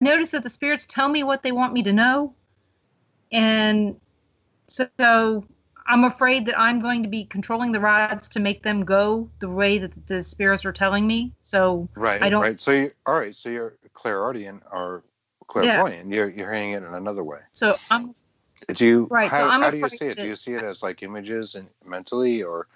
notice that the spirits tell me what they want me to know. And so I'm afraid that I'm going to be controlling the rods to make them go the way that the spirits are telling me. So I don't. Right. So you're clairaudient or clairvoyant. You're hearing it in another way. So I'm Do you? right. So I'm How do you afraid see it? Do you see it as like images and mentally, or?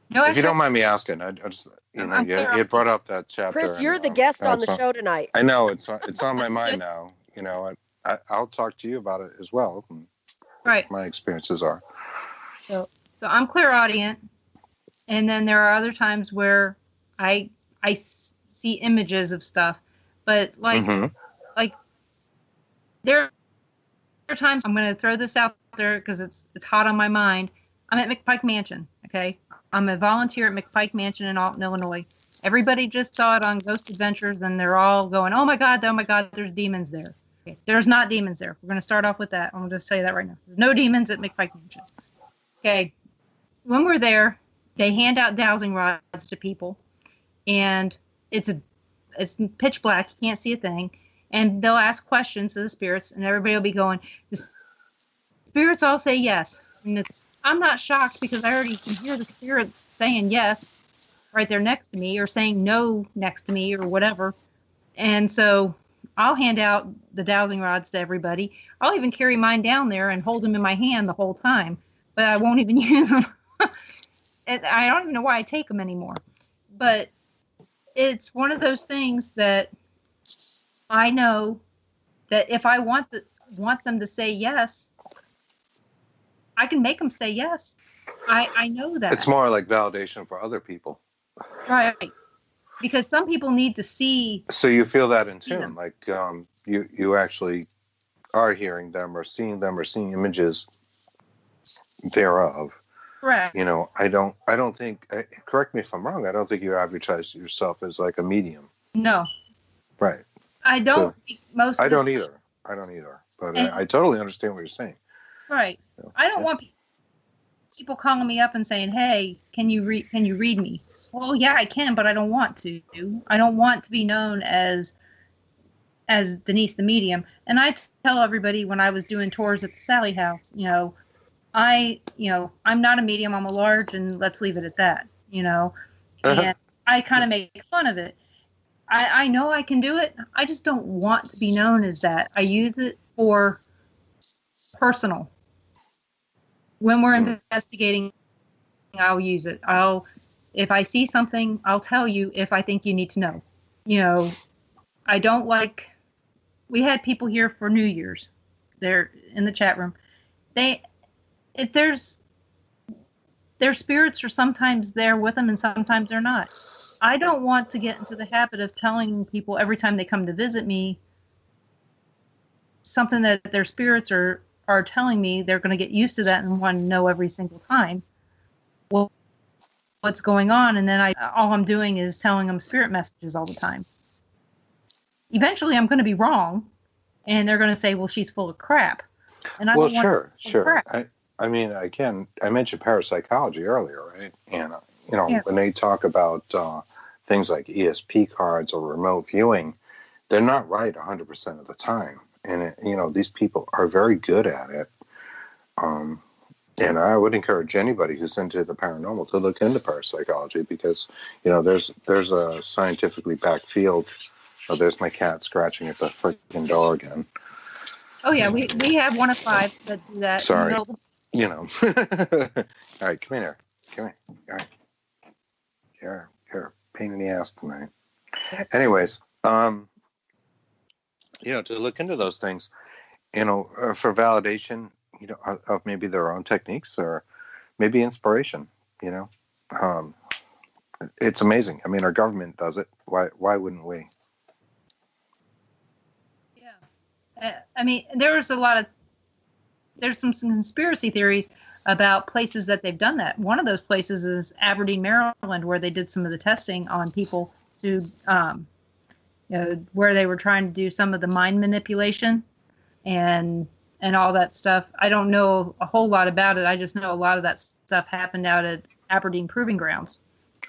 No, if you don't mind me asking, I just you brought up that chapter. Chris, you're the guest on the show tonight. I know it's on my mind now. I'll talk to you about it as well. Right. My experiences are. So I'm clairaudient, and then there are other times where I see images of stuff, but like there are times I'm going to throw this out there because it's hot on my mind. I'm at McPike Mansion. Okay, I'm a volunteer at McPike Mansion in Alton, Illinois. Everybody just saw it on Ghost Adventures, and they're all going, "Oh my God, there's demons there." Okay. There's not demons there. We're going to start off with that. I'm going to just tell you that right now. There's no demons at McPike Mansion. Okay. When we're there, they hand out dowsing rods to people, and it's pitch black. You can't see a thing. And they'll ask questions to the spirits, and everybody will be going, the spirits all say yes. And I'm not shocked because I already can hear the spirit saying yes right there next to me, or saying no next to me, or whatever. And so I'll hand out the dowsing rods to everybody. I'll even carry mine down there and hold them in my hand the whole time, but I won't even use them. I don't even know why I take them anymore. But it's one of those things that I know that if I want them to say yes, I can make them say yes. I know that. It's more like validation for other people. Right. Because some people need to see. So you feel that in tune, like you actually are hearing them or seeing images thereof. Correct. I don't think. Correct me if I'm wrong. I don't think you advertise yourself as like a medium. No. Right. I don't. So, I don't either. But I totally understand what you're saying. Right. I don't want people calling me up and saying, "Hey, can you read me?" Well, yeah, I can, but I don't want to. I don't want to be known as Denise the medium. And I tell everybody when I was doing tours at the Sally House, I'm not a medium. I'm a large, and let's leave it at that. And I kind of make fun of it. I know I can do it. I just don't want to be known as that. I use it for personal. When we're investigating, I'll use it. If I see something, I'll tell you if I think you need to know. I don't like. We had people here for New Year's. They're in the chat room. Their spirits are sometimes there with them and sometimes they're not. I don't want to get into the habit of telling people every time they come to visit me something that their spirits are telling me. They're going to get used to that and want to know every single time what's going on, and then all I'm doing is telling them spirit messages all the time. Eventually, I'm going to be wrong, and they're going to say, "Well, she's full of crap." And I don't want sure. I mentioned parapsychology earlier, right? And when they talk about things like ESP cards or remote viewing, they're not right 100% of the time, and these people are very good at it. And I would encourage anybody who's into the paranormal to look into parapsychology because, there's a scientifically backed field. Oh, there's my cat scratching at the freaking door again. Oh, yeah, we have one of 5 that do that. Sorry. All right, come here. All right. You're a pain in the ass tonight. Anyways, to look into those things, for validation, of maybe their own techniques or maybe inspiration, it's amazing. I mean, our government does it. Why wouldn't we? Yeah. I mean, there's some conspiracy theories about places that they've done that. One of those places is Aberdeen, Maryland, where they did some of the testing on people to, where they were trying to do some of the mind manipulation and all that stuff. I don't know a whole lot about it. I just know a lot of that stuff happened out at Aberdeen Proving Grounds.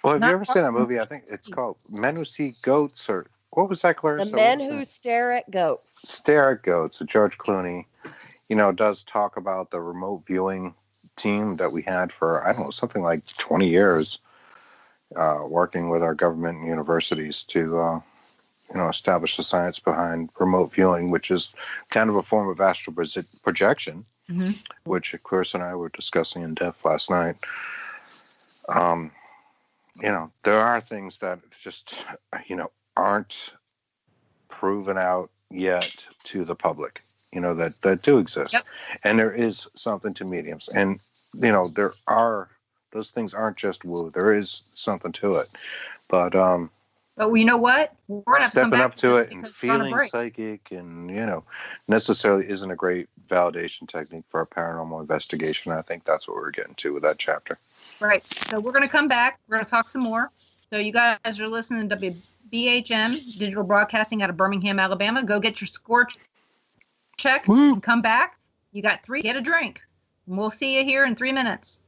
Well, have you ever seen that movie? I think it's called Men Who See Goats, or what was that, Clarissa? The Men Who Stare at Goats. Stare at Goats. So George Clooney, does talk about the remote viewing team that we had for, I don't know, something like 20 years, working with our government and universities to, establish the science behind remote viewing, which is kind of a form of astral projection, which Clarissa and I were discussing in depth last night. There are things that just, aren't proven out yet to the public, that do exist. Yep. And there is something to mediums. And, those things aren't just woo. There is something to it. But you know what? We're going to have to come stepping back up to it this and because we're on a feeling break. psychic and, necessarily isn't a great validation technique for a paranormal investigation. I think that's what we're getting to with that chapter. Right. So we're going to come back. We're going to talk some more. So you guys are listening to WBHM Digital Broadcasting out of Birmingham, Alabama. Go get your score check and come back. You got 3. Get a drink. And we'll see you here in 3 minutes.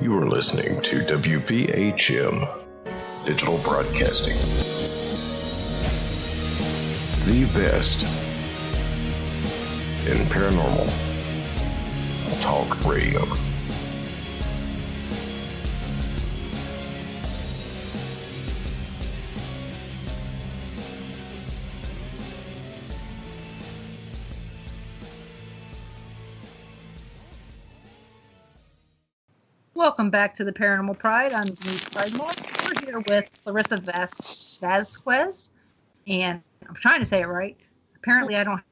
You are listening to WPHM Digital Broadcasting, the best in paranormal talk radio. Welcome back to the Paranormal Pride. I'm Denise Pride-Moore. We're here with Clarissa Vazquez, and I'm trying to say it right. Apparently, I don't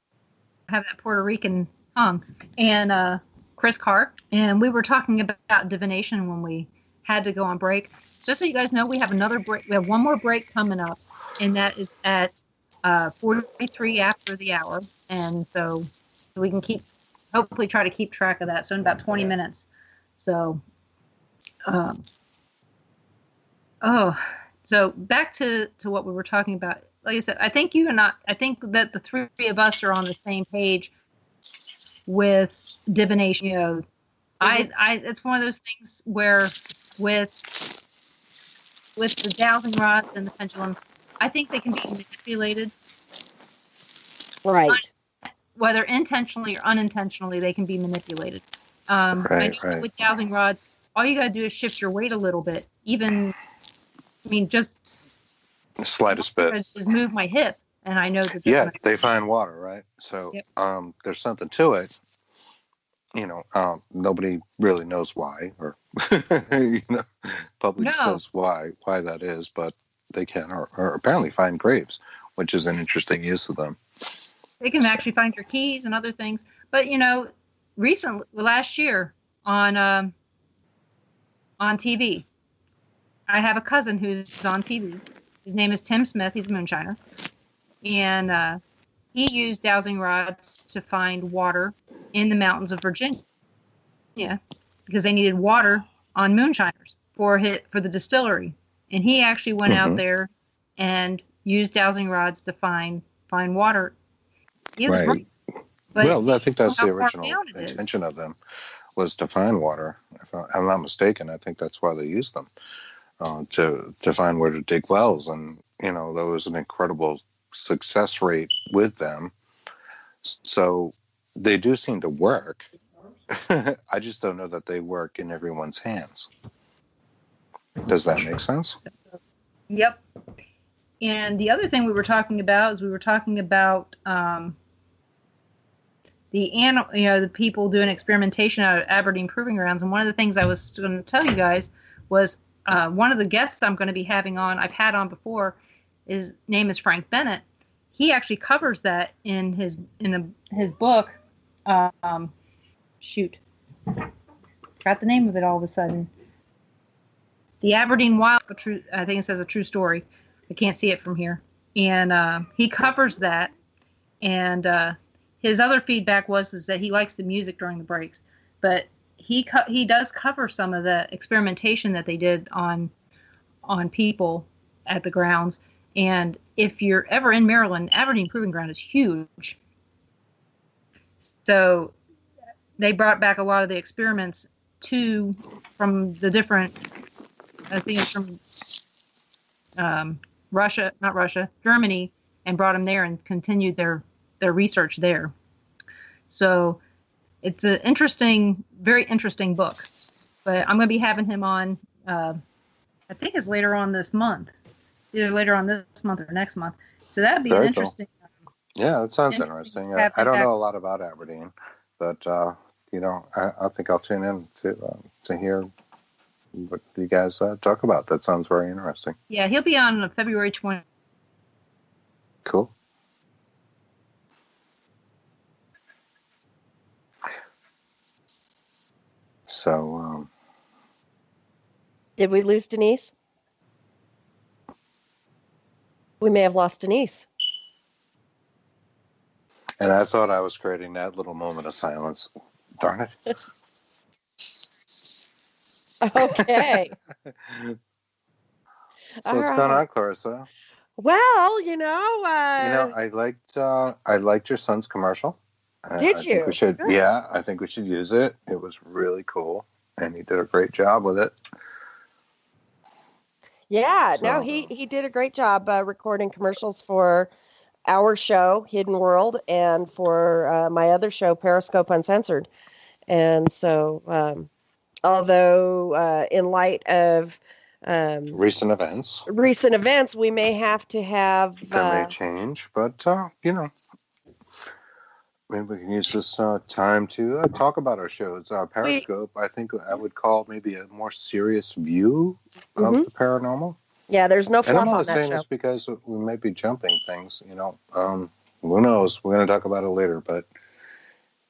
have that Puerto Rican tongue. And Chris Carr, and we were talking about divination when we had to go on break. Just so you guys know, we have another break. We have one more break coming up, and that is at 43 after the hour, and so we can hopefully try to keep track of that. So in about 20 minutes. So. So back to what we were talking about. Like I said, I think that the 3 of us are on the same page with divination. You know, it's one of those things where with the dowsing rods and the pendulum, I think they can be manipulated. Right. whether intentionally or unintentionally, they can be manipulated. I know that with dowsing rods, all you got to do is shift your weight a little bit. Even, I mean, just the slightest bit. Is move my hip, and I know that. Yeah, they find water, right? So there's something to it. You know, nobody really knows why, or public says why that is, but they can, or apparently find graves, which is an interesting use of them. They can actually find your keys and other things. But recently, last year on TV, I have a cousin who's on TV. His name is Tim Smith. He's a moonshiner, and he used dowsing rods to find water in the mountains of Virginia, because they needed water on moonshiners for the distillery. And he actually went out there and used dowsing rods to find water. He was right. But I think that's the original intention of them, was to find water. If I'm not mistaken, I think that's why they used them, to find where to dig wells. And, there was an incredible success rate with them. So they do seem to work. I just don't know that they work in everyone's hands. Does that make sense? Yep. And the other thing we were talking about is the people doing experimentation out at Aberdeen Proving Grounds. And one of the things I was going to tell you guys was one of the guests I'm going to be having on, I've had on before, his name is Frank Bennett. He actually covers that in his book. Got the name of it all of a sudden. The Aberdeen Wild, I think it says a true story. I can't see it from here. And he covers that. And his other feedback is that he likes the music during the breaks. But he does cover some of the experimentation that they did on people at the grounds. And if you're ever in Maryland, Aberdeen Proving Ground is huge. So they brought back a lot of the experiments from the different, I think it's from Germany, and brought them there and continued their research there. So it's an very interesting book. But I'm going to be having him on, I think it's later on this month. Either later on this month or next month. So that'd be interesting. Cool. Yeah, that sounds interesting. I don't know a lot about Aberdeen, but I think I'll tune in to hear what you guys talk about. That sounds very interesting. Yeah, he'll be on February 20th. Cool. So, did we lose Denise? We may have lost Denise. And I thought I was creating that little moment of silence. Darn it. Okay. So what's going on, Clarissa? Well, I liked your son's commercial. Did you? Think we should, yeah, I think we should use it. It was really cool, and he did a great job with it. Yeah, no, he did a great job recording commercials for our show, Hidden World, and for my other show, Periscope Uncensored. And so, although in light of recent events, we may have to have... That may change, but, maybe we can use this time to talk about our shows. Periscope, I think I would call maybe a more serious view of the paranormal. Yeah, there's no fluff on that show. And I'm not saying this because we might be jumping things, who knows? We're going to talk about it later, but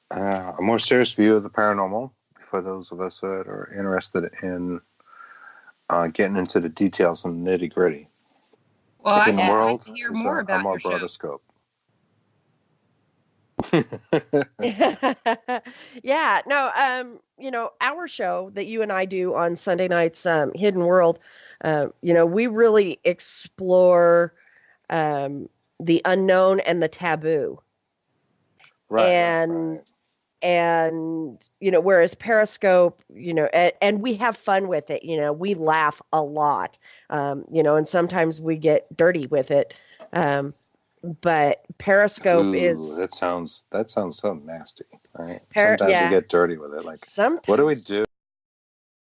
a more serious view of the paranormal for those of us that are interested in getting into the details and the nitty-gritty. Well, I'd like to hear more about your show. Scope. Yeah, no, our show that you and I do on Sunday nights, Hidden World, we really explore the unknown and the taboo. Right. And whereas Periscope, and we have fun with it, we laugh a lot, and sometimes we get dirty with it. but Periscope is that sounds so nasty. Right? Sometimes we get dirty with it. Like, sometimes. what do we do?